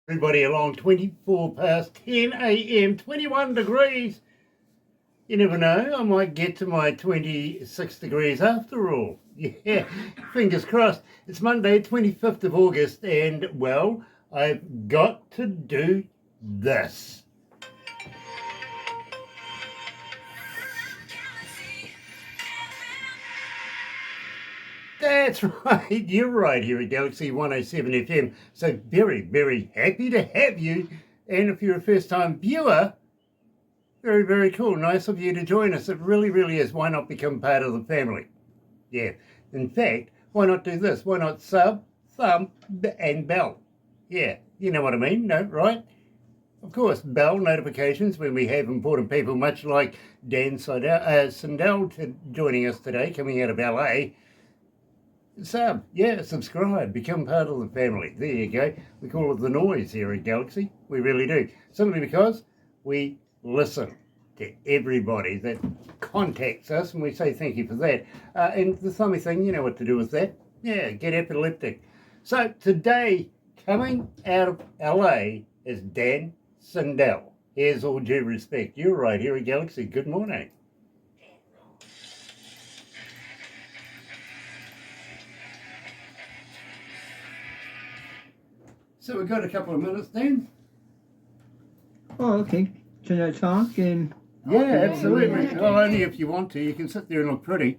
Everybody along 24 past 10 a.m., 21 degrees. You never know, I might get to my 26 degrees after all. Yeah, fingers crossed. It's Monday, 25th of August, and, well, I've got to do this. That's right, you're right here at Galaxy 107 FM. So very, very happy to have you. And if you're a first-time viewer, very, very cool. Nice of you to join us. It really, really is. Why not become part of the family? Yeah. In fact, why not do this? Why not sub, thumb, and bell? Yeah, you know what I mean, no, right? Of course, bell notifications when we have important people, much like Dan Sindel joining us today, coming out of LA. Sub, yeah, subscribe, become part of the family. There you go. We call it the noise here at Galaxy. We really do. Simply because we listen to everybody that contacts us, and we say thank you for that. And the thummy thing, you know what to do with that. Yeah, get epileptic. So today, coming out of LA is Dan Sindel. Here's all due respect. You're right here at Galaxy. Good morning. So we've got a couple of minutes, Dan. Oh, okay. Can I talk? And yeah, absolutely. Well, only if you want to. You can sit there and look pretty.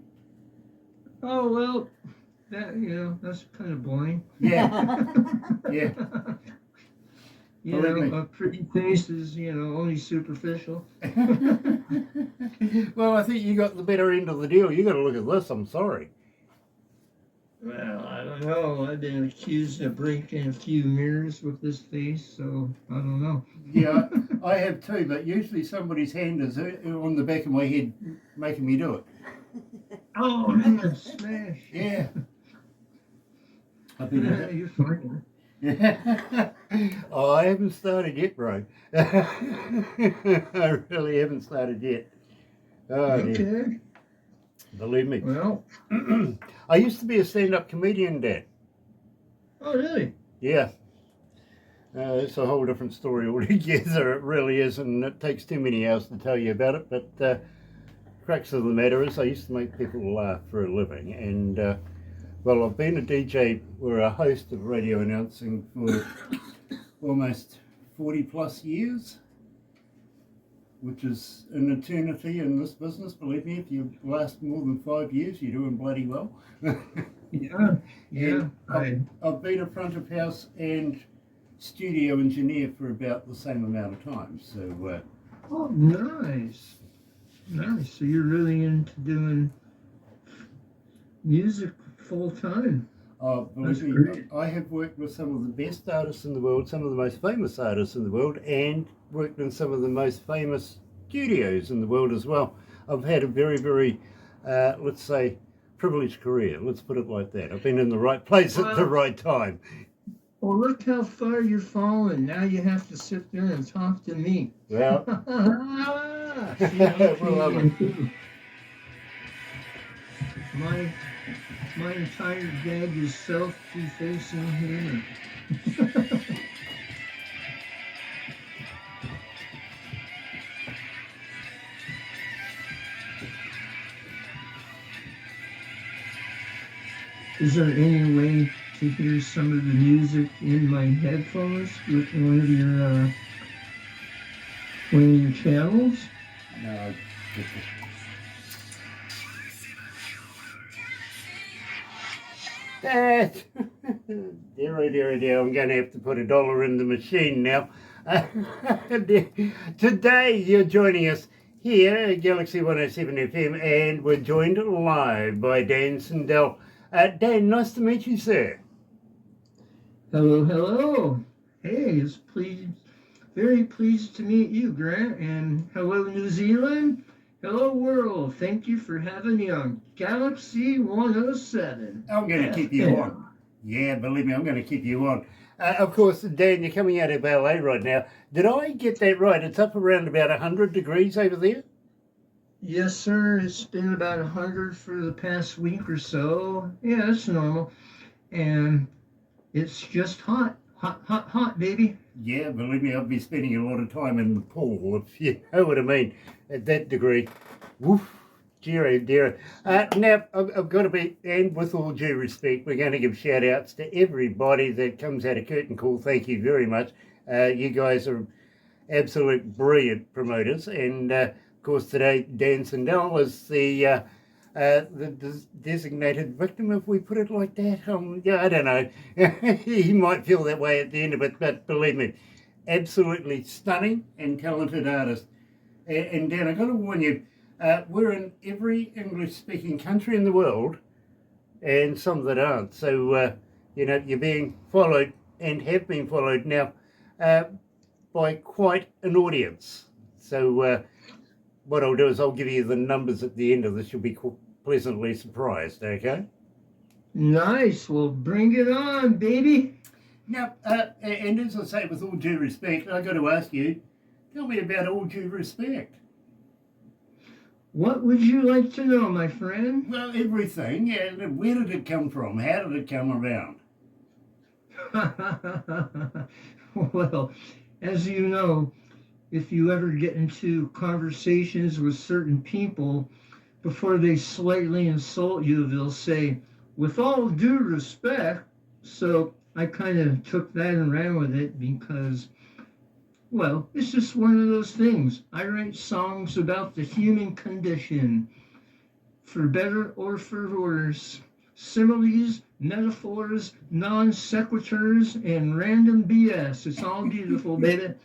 Oh well, that's kind of boring. Yeah, yeah. A pretty face is only superficial. Well, I think you got the better end of the deal. You got to look at this. I'm sorry. Well, I don't know. I've been accused of breaking a few mirrors with this face, so I don't know. Yeah, I have too, but usually somebody's hand is on the back of my head making me do it. Oh, man, smash. Yeah. You're fine. Oh, I haven't started yet, bro. I really haven't started yet. Oh, okay. Dear. Believe me. Well, I used to be a stand-up comedian, Dad. Oh, really? Yeah. It's a whole different story altogether. It really is, and it takes too many hours to tell you about it. But crux of the matter is, I used to make people laugh for a living, and well, I've been a DJ or a host of radio announcing for almost 40 plus years, which is an eternity in this business. Believe me, if you last more than 5 years, you're doing bloody well. Yeah. I've been a front of house and studio engineer for about the same amount of time. So. Oh, nice. Nice. So you're really into doing music full time. Believe me, I have worked with some of the best artists in the world, some of the most famous artists in the world, and worked in some of the most famous studios in the world as well. I've had a very, very, let's say, privileged career. Let's put it like that. I've been in the right place at the right time. Well, look how far you're falling. Now you have to sit there and talk to me. Well, My entire gag is self-defacing humor. Is there any way to hear some of the music in my headphones with one of your channels? No. That, dear, I'm going to have to put $1 in the machine now. Today you're joining us here at Galaxy 107 FM, and we're joined live by Dan Sindel. Dan, nice to meet you, sir. Hello. Hey, very pleased to meet you, Grant, and hello, New Zealand. Hello, world. Thank you for having me on Galaxy 107. I'm going to keep you on. Yeah, believe me, I'm going to keep you on. Of course, Dan, you're coming out of LA right now. Did I get that right? It's up around about 100 degrees over there? Yes, sir. It's been about 100 for the past week or so. Yeah, it's normal. And it's just hot. Hot, hot, hot, baby. Yeah, believe me, I'll be spending a lot of time in the pool, if you know what I mean, at that degree. Woof, dear, oh dear. Now, I've got to be, and with all due respect, we're going to give shout outs to everybody that comes out of Curtain Call. Thank you very much. You guys are absolute brilliant promoters. And of course, today, Dan Sindel is the designated victim, if we put it like that. Yeah, I don't know. He might feel that way at the end of it, but believe me, absolutely stunning and talented artist. And Dan, I've got to warn you, we're in every English-speaking country in the world, and some that aren't. So, you're being followed and have been followed now by quite an audience. So, what I'll do is I'll give you the numbers at the end of this. You'll be pleasantly surprised, okay? Nice. Well, bring it on, baby. Now, and as I say, with all due respect, I've got to ask you, tell me about all due respect. What would you like to know, my friend? Well, everything. Where did it come from? How did it come around? Well, as you know, if you ever get into conversations with certain people, before they slightly insult you, they'll say, with all due respect. So I kind of took that and ran with it because, well, it's just one of those things. I write songs about the human condition, for better or for worse. Similes, metaphors, non sequiturs, and random BS. It's all beautiful, baby.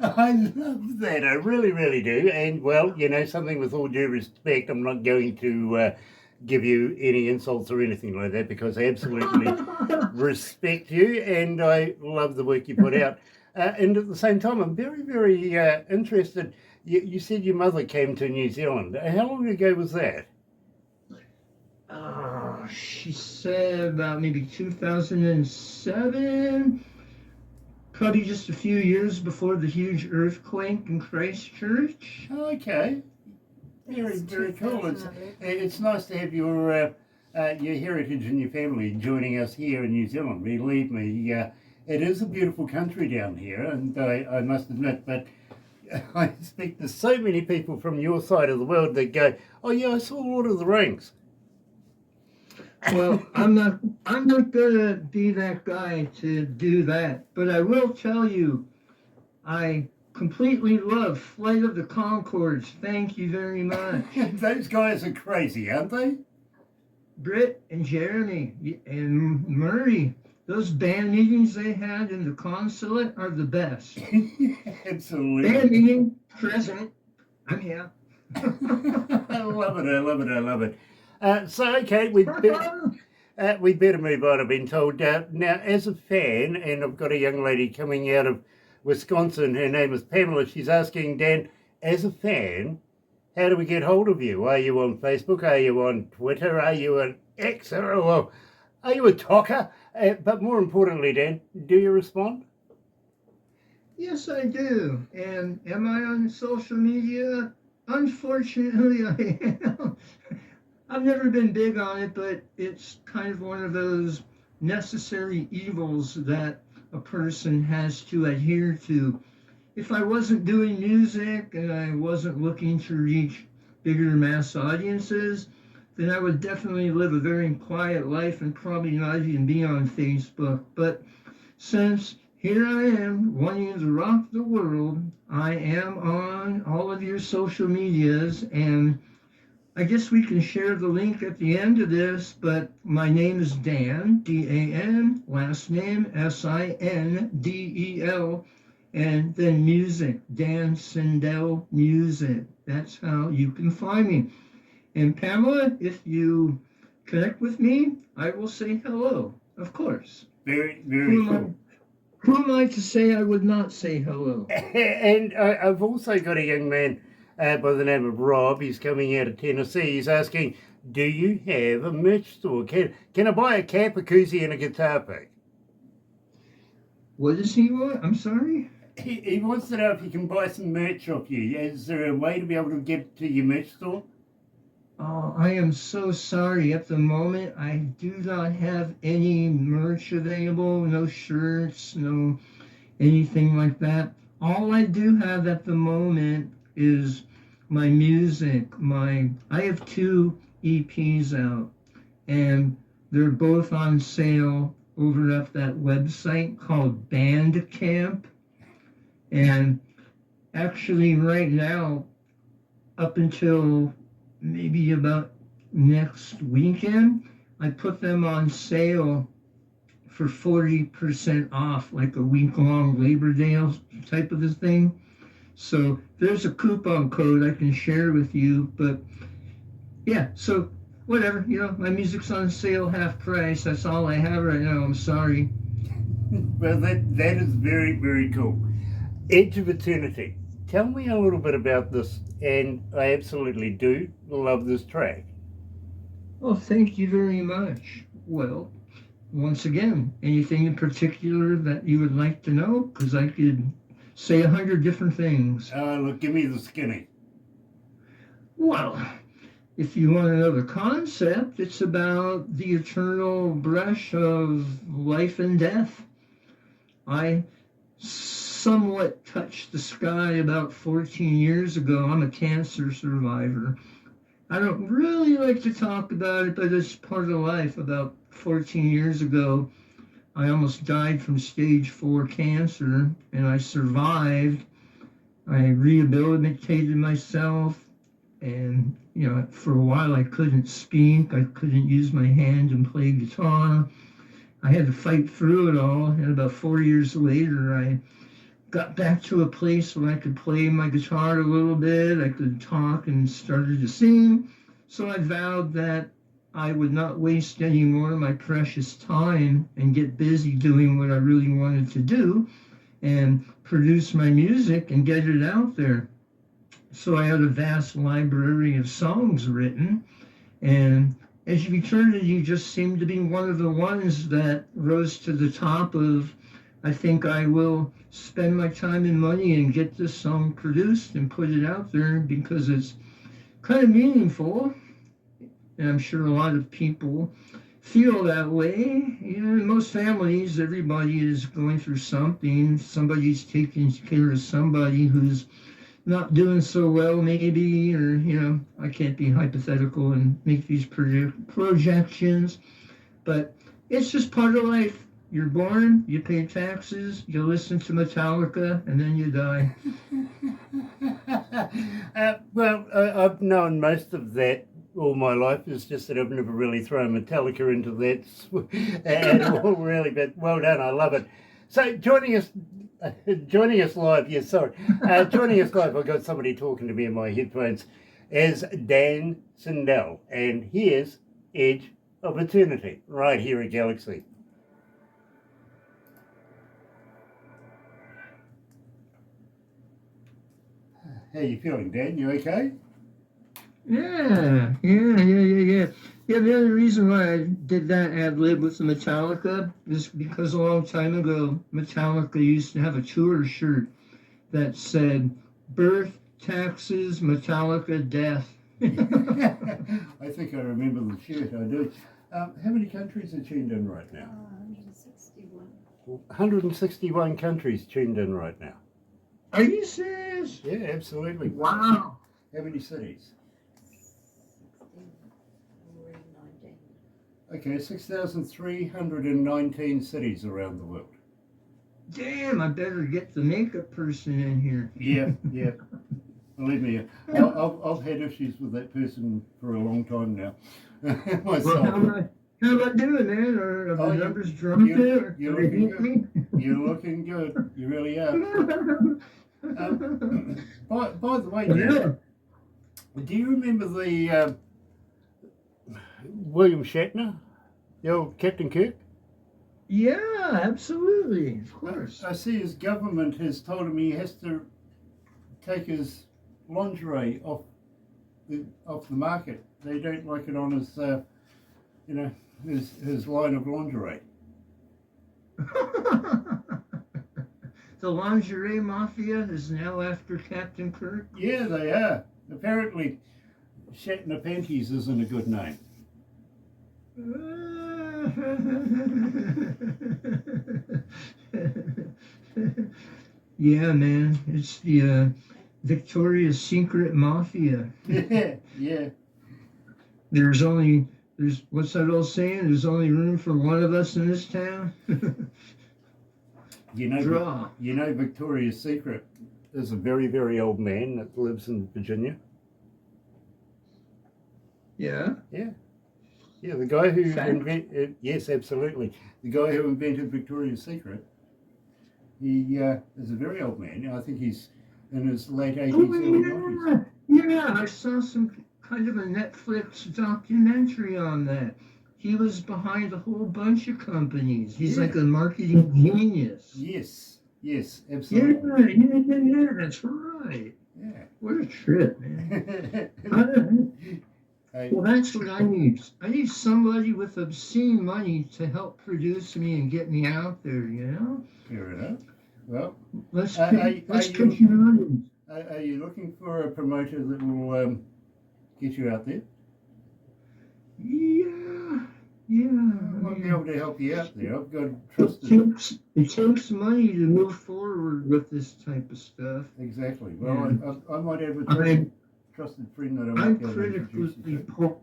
I love that. I really, really do. And, well, something with all due respect, I'm not going to give you any insults or anything like that because I absolutely respect you and I love the work you put out. And at the same time, I'm very, very interested. You said your mother came to New Zealand. How long ago was that? She said about maybe 2007, probably just a few years before the huge earthquake in Christchurch. Okay. Very, very cool. It's nice to have your heritage and your family joining us here in New Zealand. Believe me, it is a beautiful country down here, and I must admit, but I speak to so many people from your side of the world that go, "Oh yeah, I saw Lord of the Rings." Well, I'm not gonna be that guy to do that, but I will tell you, I completely love Flight of the Conchords. Thank you very much. Those guys are crazy, aren't they? Britt and Jeremy and Murray, those band meetings they had in the consulate are the best. Absolutely. Band meeting, present. I'm here. I love it. I love it. I love it. So, okay, we better move on, I've been told. Now, as a fan, and I've got a young lady coming out of Wisconsin, her name is Pamela, she's asking, Dan, as a fan, how do we get hold of you? Are you on Facebook? Are you on Twitter? Are you an X? Or are you a talker? But more importantly, Dan, do you respond? Yes, I do. And am I on social media? Unfortunately, I am. I've never been big on it, but it's kind of one of those necessary evils that a person has to adhere to. If I wasn't doing music and I wasn't looking to reach bigger mass audiences, then I would definitely live a very quiet life and probably not even be on Facebook. But since here I am wanting to rock the world, I am on all of your social medias, and I guess we can share the link at the end of this, but my name is Dan, D-A-N, last name S-I-N-D-E-L, and then music, Dan Sindel Music. That's how you can find me. And Pamela, if you connect with me, I will say hello, of course. Very, very cool. Who am I to say I would not say hello? And I've also got a young man by the name of Rob. He's coming out of Tennessee. He's asking, do you have a merch store? Can I buy a cap, a koozie, and a guitar pick? What does he want? I'm sorry? He wants to know if he can buy some merch off you. Is there a way to be able to get to your merch store? Oh, I am so sorry. At the moment, I do not have any merch available, no shirts, no anything like that. All I do have at the moment is my music. I have two EPs out, and they're both on sale over at that website called Bandcamp. And actually, right now, up until maybe about next weekend, I put them on sale for 40% off, like a week long Labor Day type of a thing. So there's a coupon code I can share with you. But yeah, so whatever, my music's on sale half price. That's all I have right now. I'm sorry. Well, that is very, very cool. Edge of Eternity. Tell me a little bit about this, and I absolutely do love this track. Oh, thank you very much. Well, once again, anything in particular that you would like to know? Because I could say 100 different things. Look, give me the skinny. Well, if you want to know the concept, it's about the eternal brush of life and death. I somewhat touched the sky about 14 years ago. I'm a cancer survivor. I don't really like to talk about it, but it's part of life. About 14 years ago, I almost died from stage 4 cancer, and I survived. I rehabilitated myself, and for a while I couldn't speak. I couldn't use my hand and play guitar. I had to fight through it all, and about 4 years later, I got back to a place where I could play my guitar a little bit. I could talk and started to sing. So I vowed that I would not waste any more of my precious time and get busy doing what I really wanted to do and produce my music and get it out there. So I had a vast library of songs written, and Edge of Eternity just seemed to be one of the ones that rose to the top of, I think I will spend my time and money and get this song produced and put it out there because it's kind of meaningful. And I'm sure a lot of people feel that way. In most families, everybody is going through something. Somebody's taking care of somebody who's not doing so well, maybe, or, I can't be hypothetical and make these projections, but it's just part of life. You're born, you pay taxes, you listen to Metallica, and then you die. I've known most of that all my life. It's just that I've never really thrown Metallica into that at all, really. But well done, I love it. So joining us live, yes, sorry. Joining us live, I've got somebody talking to me in my headphones, is Dan Sindel, and here's Edge of Eternity, right here at Galaxy. How you feeling, Dan? You okay? Yeah. Yeah, the only reason why I did that ad lib with the Metallica is because a long time ago, Metallica used to have a tour shirt that said, "Birth, taxes, Metallica, death." I think I remember the shirt, I do. How many countries are tuned in right now? 161. 161 countries tuned in right now. Are you serious? Yeah, absolutely. Wow. How many cities? 16, Okay, 6,319 cities around the world. Damn, I better get the makeup person in here. Yeah. Believe me, I've had issues with that person for a long time now. Myself. Well, how am I doing, man? Are the numbers dropping? You're looking good. You're looking good. You really are. By the way, Dan, do you remember the William Shatner, the old Captain Kirk? Yeah, absolutely. Of course. I see his government has told him he has to take his lingerie off the market. They don't like it on his, his line of lingerie. The lingerie mafia is now after Captain Kirk. Yeah, they are. Apparently, Shatner Panties isn't a good name. Yeah, man. It's the Victoria's Secret Mafia. Yeah. There's what's that old saying? There's only room for one of us in this town. Draw. You know Victoria's Secret is a very, very old man that lives in Virginia. Yeah. Yeah. Yeah, the guy who invented, yes, absolutely. The guy who invented Victoria's Secret, he is a very old man. I think he's in his late 80s, early 90s. Yeah, I saw some kind of a Netflix documentary on that. He was behind a whole bunch of companies. He's like a marketing genius. Yes, absolutely. Yeah, that's right. Yeah. What a trip, man. Well, that's what I need. I need somebody with obscene money to help produce me and get me out there, you know? Fair enough. Well, let's pitch you on. Are you looking for a promoter that will get you out there? Yeah. I'll be able to help you out there. I've got trusted. It takes money to move forward with this type of stuff. Exactly. Well, I might have a trusted friend that I might be able to introduce you to.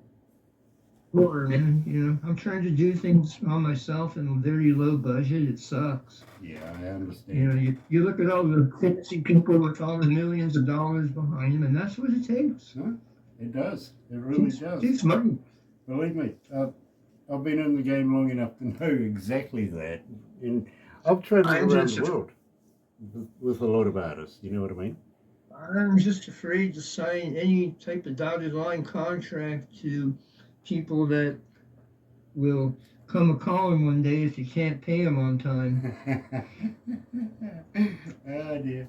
Poor, man. You know, I'm trying to do things on myself in a very low budget. It sucks. Yeah, I understand. You know, you look at all the fancy people with all the millions of dollars behind them, and that's what it takes. Huh? It does. It really does. It takes money. Believe me, I've been in the game long enough to know exactly that. And I've traveled around the world with a lot of artists. You know what I mean? I'm just afraid to sign any type of dotted line contract to people that will come a calling one day if you can't pay them on time. Oh dear.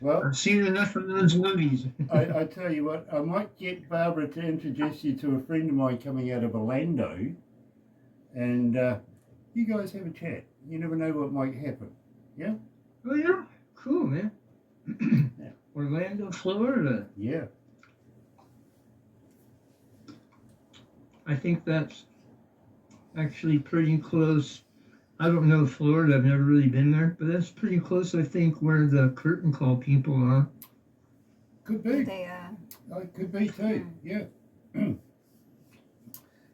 Well, I've seen enough of those movies. I tell you what, I might get Barbara to introduce you to a friend of mine coming out of Orlando, and you guys have a chat. You never know what might happen. Yeah? Oh yeah? Cool, man. Yeah. Orlando, Florida. Yeah. I think that's actually pretty close. I don't know Florida. I've never really been there, but that's pretty close, I think, where the curtain call people are. Could be. They are. Oh, it could be too. Yeah. You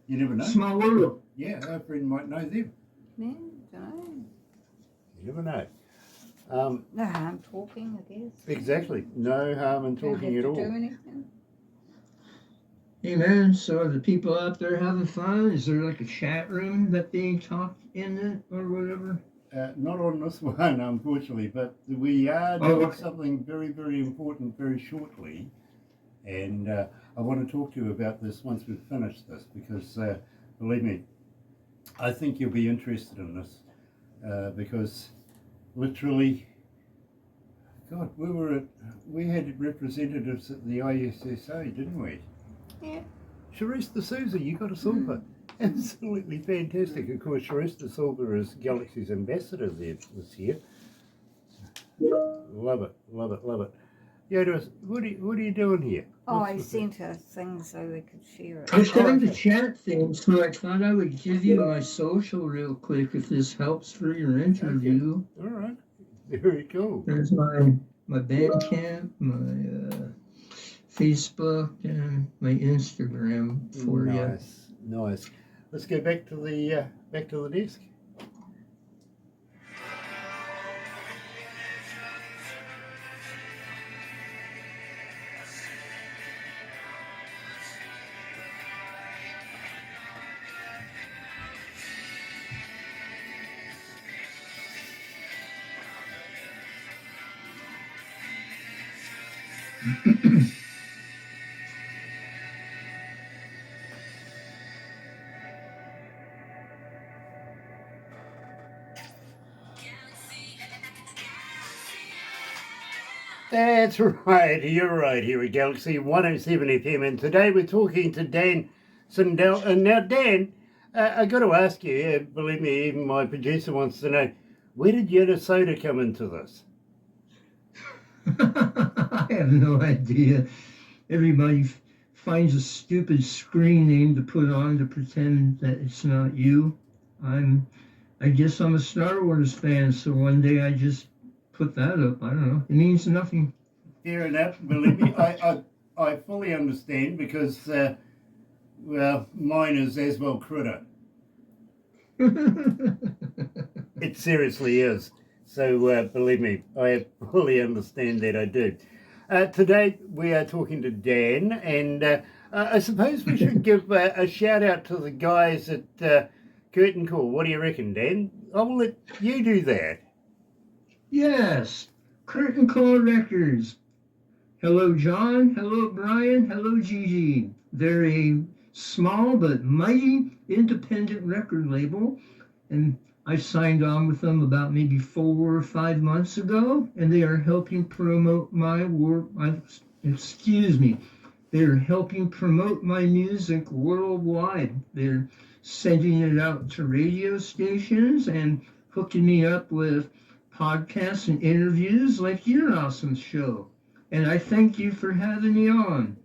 never know. Small world. Yeah, our friend might know them. Yeah, don't know. You never know. No harm talking, I guess. Exactly. No harm in talking at Don't all. have to do anything. Hey man, so are the people out there having fun? Is there like a chat room that they talk in it or whatever? Not on this one, unfortunately, but we are doing something very, very important very shortly. And I want to talk to you about this once we've finished this because, believe me, I think you'll be interested in this because literally, God, we had representatives at the ISSA, didn't we? Yeah. Charisse de Souza, you got a silver. Absolutely fantastic. Of course, Charisse de Souza is Galaxy's ambassador this year. Love it, love it, love it. Yoda, what are you doing here? Oh, I sent her things so we could share it. I was getting the chat thing, so I thought I would give you my social real quick if this helps for your interview. Okay. All right. Very cool. There's my Bandcamp, my Facebook, and my Instagram for you. Nice. Let's go back to the desk. That's right, you're right here at Galaxy 107 FM, and today we're talking to Dan Sindel. And now, Dan, I got to ask you, believe me, even my producer wants to know, where did Yoda Soda come into this? I have no idea. Everybody finds a stupid screen name to put on to pretend that it's not you. I guess I'm a Star Wars fan, so one day I just put that up. I don't know. It means nothing. Fair enough. Believe me, I fully understand because, well, mine is as well critter. It seriously is. So believe me, I fully understand that. I do. Today we are talking to Dan, and I suppose we should give a shout out to the guys at Curtain Call. What do you reckon, Dan? I will let you do that. Yes, Curtain Call Records. Hello, John. Hello, Brian. Hello, Gigi. They're a small but mighty independent record label, and I signed on with them about maybe 4 or 5 months ago, and they are helping promote my work. Excuse me. They're helping promote my music worldwide. They're sending it out to radio stations and hooking me up with podcasts and interviews like your awesome show. And I thank you for having me on.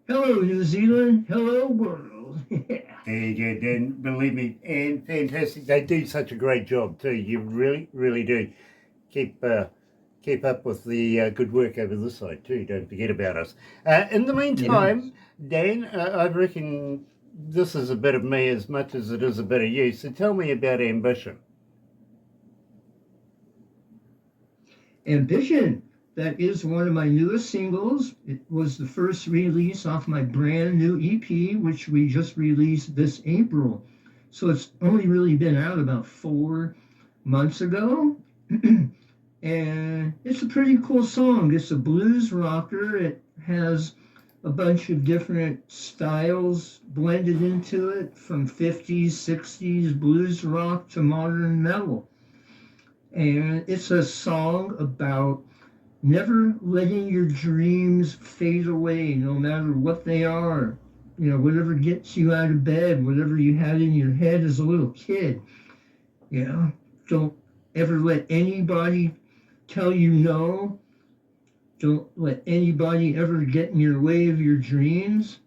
Hello, New Zealand. Hello, world. There you go, Dan. Believe me, and fantastic. They do such a great job too. You really, really do. Keep up with the good work over this side too. Don't forget about us. In the meantime, Dan, I reckon this is a bit of me as much as it is a bit of you. So tell me about Ambition. Ambition. That is one of my newest singles. It was the first release off my brand new EP, which we just released this April. So it's only really been out about 4 months ago. And it's a pretty cool song. It's a blues rocker. It has a bunch of different styles blended into it, from 50s, 60s blues rock to modern metal. And it's a song about never letting your dreams fade away, no matter what they are. You know, whatever gets you out of bed, whatever you had in your head as a little kid. You know, don't ever let anybody tell you no. Don't let anybody ever get in your way of your dreams.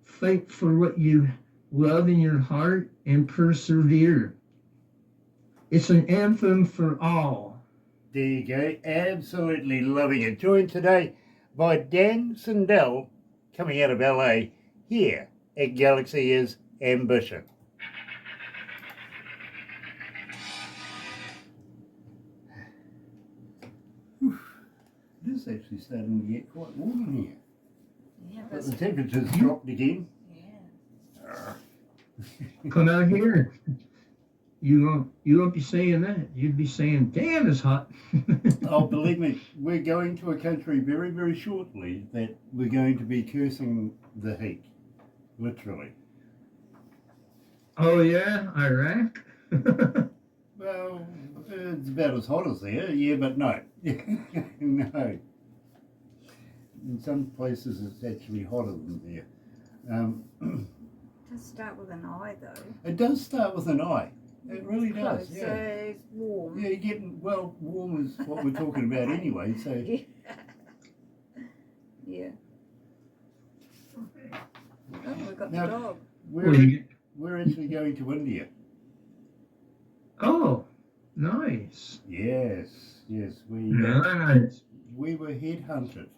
Fight for what you love in your heart and persevere. It's an anthem for all. There you go. Absolutely loving it. Joined today by Dan Sindel, coming out of LA, here at Galaxy is Ambition. Whew. It is actually starting to get quite warm in here. Yeah, But the temperature's dropped again. yeah. Come out here. You won't be saying that. You'd be saying, damn, it's hot. Oh, believe me, we're going to a country very, very shortly that we're going to be cursing the heat. Literally. Oh, yeah? Iraq? Well, it's about as hot as there, yeah, but no. No. In some places it's actually hotter than there. It does start with an I though. It does start with an I. It really does, Close, yeah. so it's warm. Yeah, you're getting, well, warm is what we're talking about anyway, so. Yeah. Oh, we've got Now, the dog. We're actually going to India. Oh, nice. Yes, Nice. we were headhunted.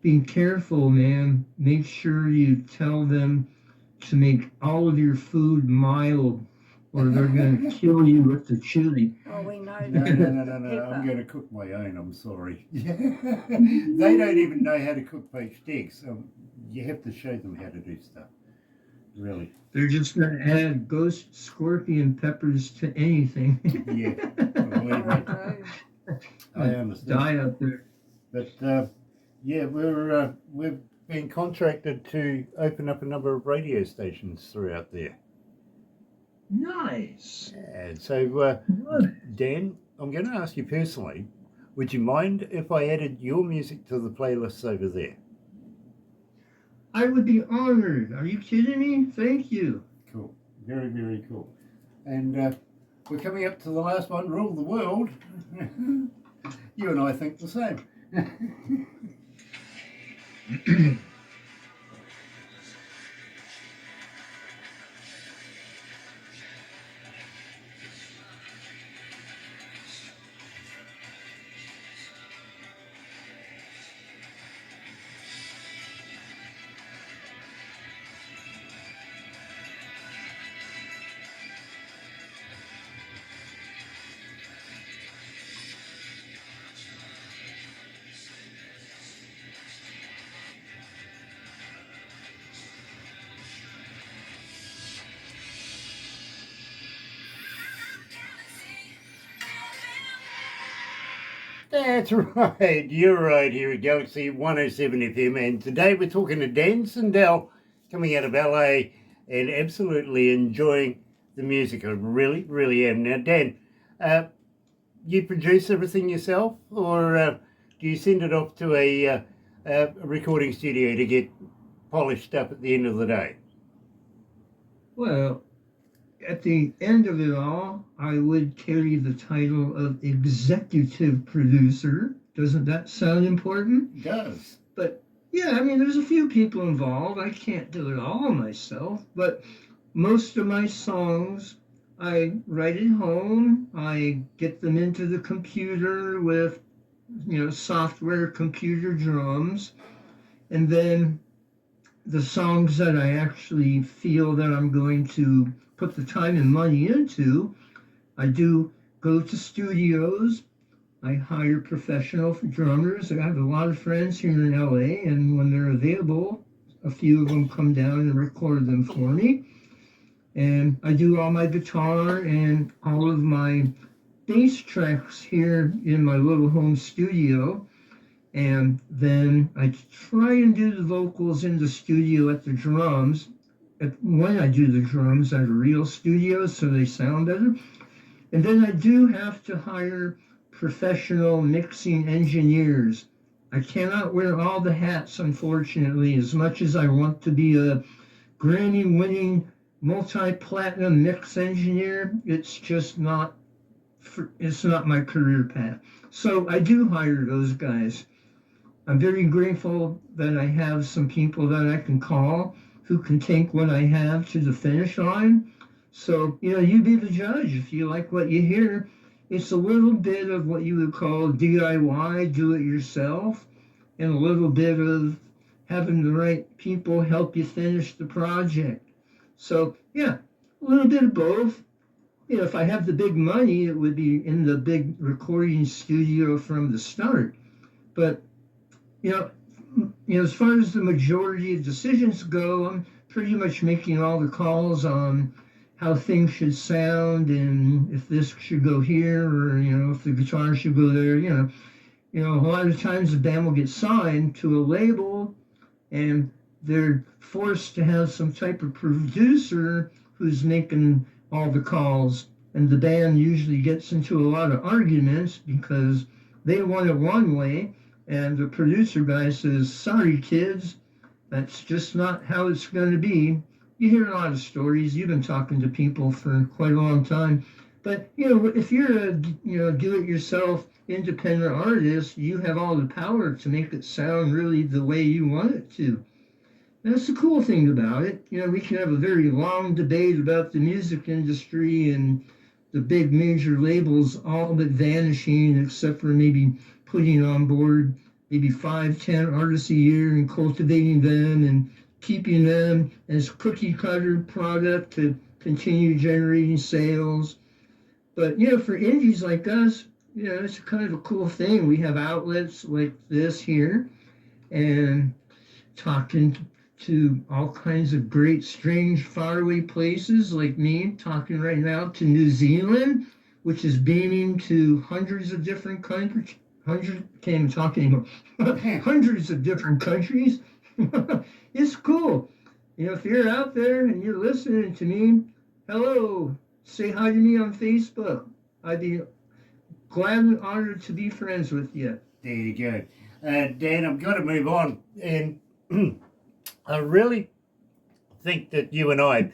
Be careful, man. Make sure you tell them to make all of your food mild, or they're going to kill you with the chili. Oh, we know No, that. no. I'm going to cook my own. I'm sorry. They don't even know how to cook poached eggs. You have to show them how to do stuff. Really. They're just going to add ghost scorpion peppers to anything. Yeah. Believe me. I understand. Die up there. But yeah, we've been contracted to open up a number of radio stations throughout there. Nice. And so, Dan, I'm going to ask you personally, would you mind if I added your music to the playlists over there? I would be honored. Are you kidding me? Thank you. Cool. Very, very cool. And we're coming up to the last one, Rule the World. You and I think the same. That's right. You're right here at Galaxy 107 FM. And today we're talking to Dan Sindel coming out of LA and absolutely enjoying the music. I really, really am. Now, Dan, you produce everything yourself, or do you send it off to a recording studio to get polished up at the end of the day? Well, at the end of it all, I would carry the title of executive producer. Doesn't that sound important? It does. But yeah, I mean, there's a few people involved. I can't do it all myself, but most of my songs, I write at home. I get them into the computer with, software computer drums. And then the songs that I actually feel that I'm going to put the time and money into, I do go to studios. I hire professional drummers. I have a lot of friends here in LA, and when they're available, a few of them come down and record them for me. And I do all my guitar and all of my bass tracks here in my little home studio. And then I try and do the vocals in the studio at the drums. When I do the drums at a real studio, so they sound better. And then I do have to hire professional mixing engineers. I cannot wear all the hats, unfortunately, as much as I want to be a Grammy-winning, multi-platinum mix engineer. It's just not, it's not my career path. So I do hire those guys. I'm very grateful that I have some people that I can call who can take what I have to the finish line. So, you be the judge. If you like what you hear, it's a little bit of what you would call DIY, do it yourself, and a little bit of having the right people help you finish the project. So, yeah, a little bit of both. If I have the big money, it would be in the big recording studio from the start. But as far as the majority of decisions go, I'm pretty much making all the calls on how things should sound and if this should go here or, if the guitar should go there. A lot of times the band will get signed to a label and they're forced to have some type of producer who's making all the calls. And the band usually gets into a lot of arguments because they want it one way. And the producer guy says, sorry, kids, that's just not how it's going to be. You hear a lot of stories. You've been talking to people for quite a long time. But, if you're a, do-it-yourself independent artist, you have all the power to make it sound really the way you want it to. And that's the cool thing about it. We can have a very long debate about the music industry and the big major labels all but vanishing, except for maybe putting on board maybe 5-10 artists a year and cultivating them and keeping them as cookie cutter product to continue generating sales. But, for indies like us, it's kind of a cool thing. We have outlets like this here and talking to all kinds of great, strange, faraway places like me, talking right now to New Zealand, which is beaming to hundreds of different countries. Can't even talk anymore. Hundreds of different countries. It's cool. If you're out there and you're listening to me, hello, say hi to me on Facebook. I'd be glad and honored to be friends with you. There you go. Dan, I've got to move on. And I really think that you and I,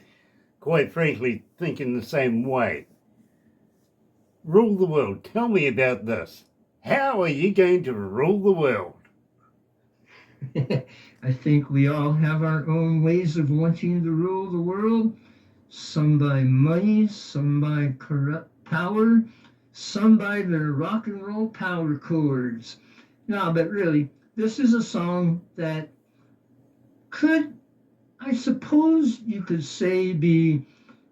quite frankly, think in the same way. Rule the world. Tell me about this. How are you going to rule the world? I think we all have our own ways of wanting to rule the world. Some by money, some by corrupt power, some by their rock and roll power chords. No, but really, this is a song that could, I suppose you could say, be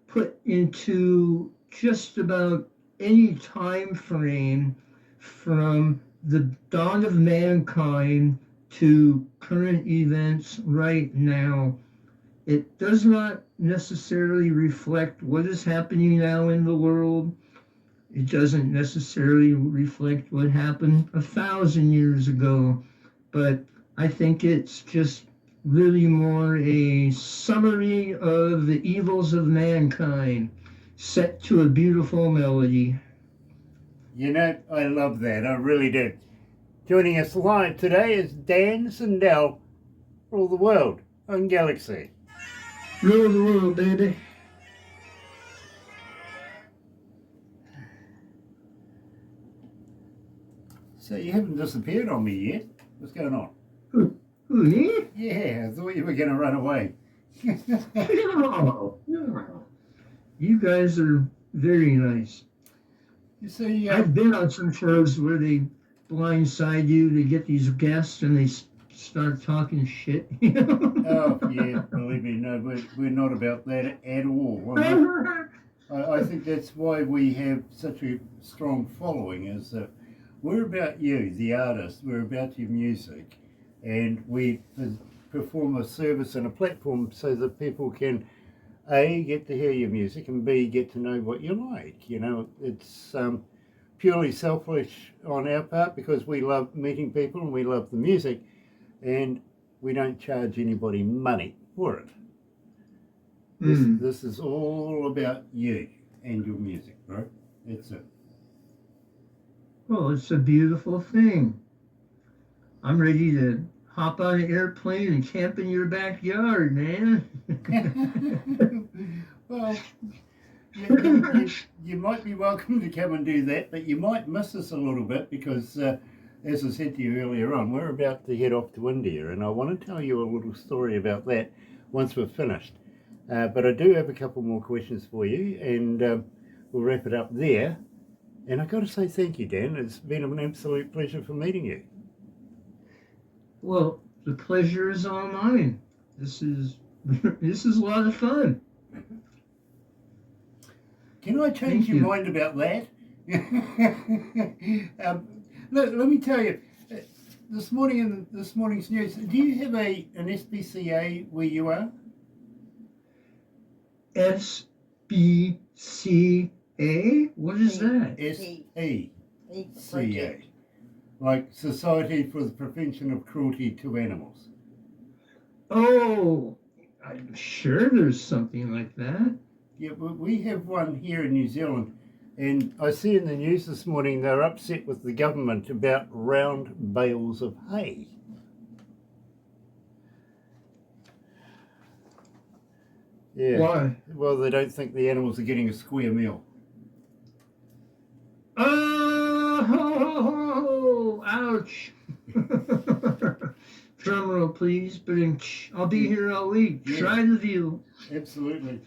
put into just about any time frame from the dawn of mankind to current events right now. It does not necessarily reflect what is happening now in the world. It doesn't necessarily reflect what happened 1,000 years ago, but I think it's just really more a summary of the evils of mankind set to a beautiful melody. You know, I love that. I really do. Joining us live today is Dan Sindel for all the world on Galaxy. Rule the world, baby. So you haven't disappeared on me yet. What's going on? Who, me? Yeah, I thought you were going to run away. No, no. You guys are very nice. You see, I've been on some shows where they blindside you to get these guests and they start talking shit. oh yeah, believe me, no, we're not about that at all. I think that's why we have such a strong following, is that we're about you, the artist, we're about your music, and we perform a service and a platform so that people can A, get to hear your music, and B, get to know what you like. You know, it's purely selfish on our part because we love meeting people and we love the music, and we don't charge anybody money for it. This is all about you and your music, bro. That's it. Well, it's a beautiful thing. I'm ready to hop on an airplane and camp in your backyard, man. Well, you might be welcome to come and do that, but you might miss us a little bit because, as I said to you earlier on, we're about to head off to India, and I want to tell you a little story about that once we're finished. But I do have a couple more questions for you, and we'll wrap it up there. And I've got to say thank you, Dan. It's been an absolute pleasure for meeting you. Well, the pleasure is all mine. This is a lot of fun. Can I change your mind about that? Let me tell you, this morning in this morning's news, do you have an SPCA where you are? SBCA? What is that? SPCA. Like Society for the Prevention of Cruelty to Animals. Oh, I'm sure there's something like that. Yeah, we have one here in New Zealand, and I see in the news this morning they're upset with the government about round bales of hay. Yeah. Why? Well, they don't think the animals are getting a square meal. Oh, ouch. Drum roll, please. But I'll be here all week. Yeah. Try the view. Absolutely.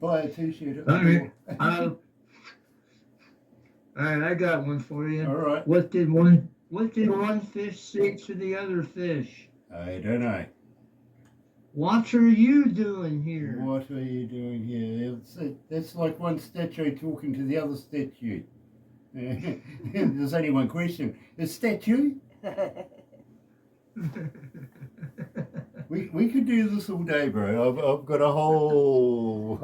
Buy a t-shirt. All right. All right, I got one for you. All right. What did one fish say to the other fish? I don't know. What are you doing here? What are you doing here? That's like one statue talking to the other statue. There's only one question. Is statue? We could do this all day, bro. I've got a whole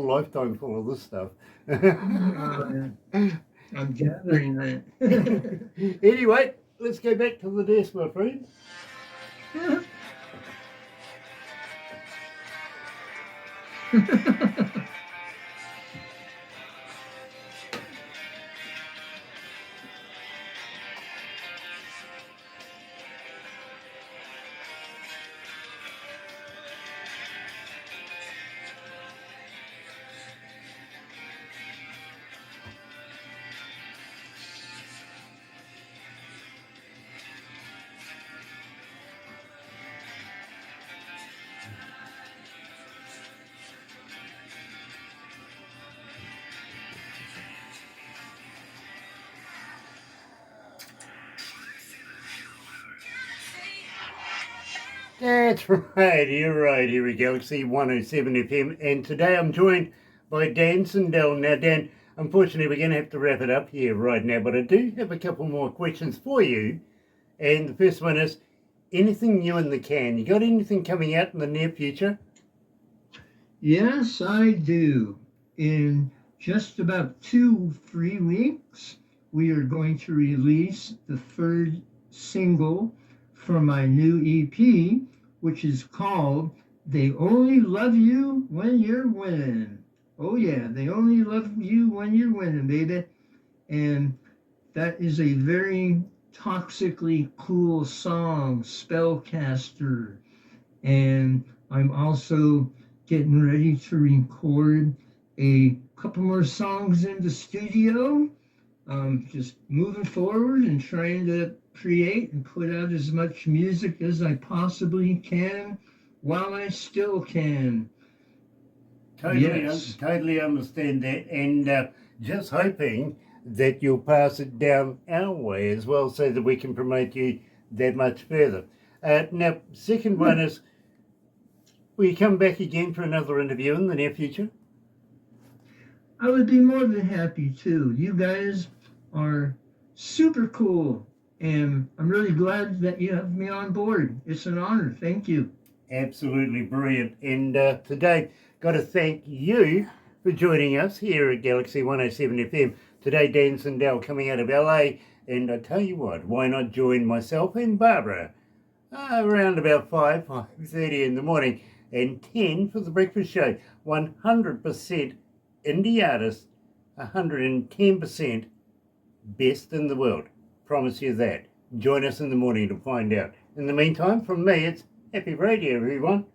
lifetime full of this stuff. I'm gathering that. Anyway, let's go back to the desk, my friend. That's right, you're right, here at galaxy107 FM, and today I'm joined by Dan Sindel. Now Dan, unfortunately we're going to have to wrap it up here right now, but I do have a couple more questions for you, and the first one is, anything new in the can? You got anything coming out in the near future? Yes, I do. in just about 2 free weeks, we are going to release the third single from my new EP, which is called They Only Love You When You're Winning. Oh, yeah, they only love you when you're winning, baby. And that is a very toxically cool song, Spellcaster. And I'm also getting ready to record a couple more songs in the studio. Just moving forward and trying to create and put out as much music as I possibly can while I still can. Yes. Totally understand that, and just hoping that you'll pass it down our way as well so that we can promote you that much further. Now, second one is, will you come back again for another interview in the near future? I would be more than happy to. You guys are super cool, and I'm really glad that you have me on board. It's an honor. Thank you. Absolutely brilliant. And today, got to thank you for joining us here at Galaxy 107 FM. Today, Dan Sindel coming out of LA. And I tell you what, why not join myself and Barbara around about 5:30 in the morning, and 10 for the breakfast show. 100% indie artist, 110% best in the world. Promise you that. Join us in the morning to find out. In the meantime, from me, it's happy radio, everyone.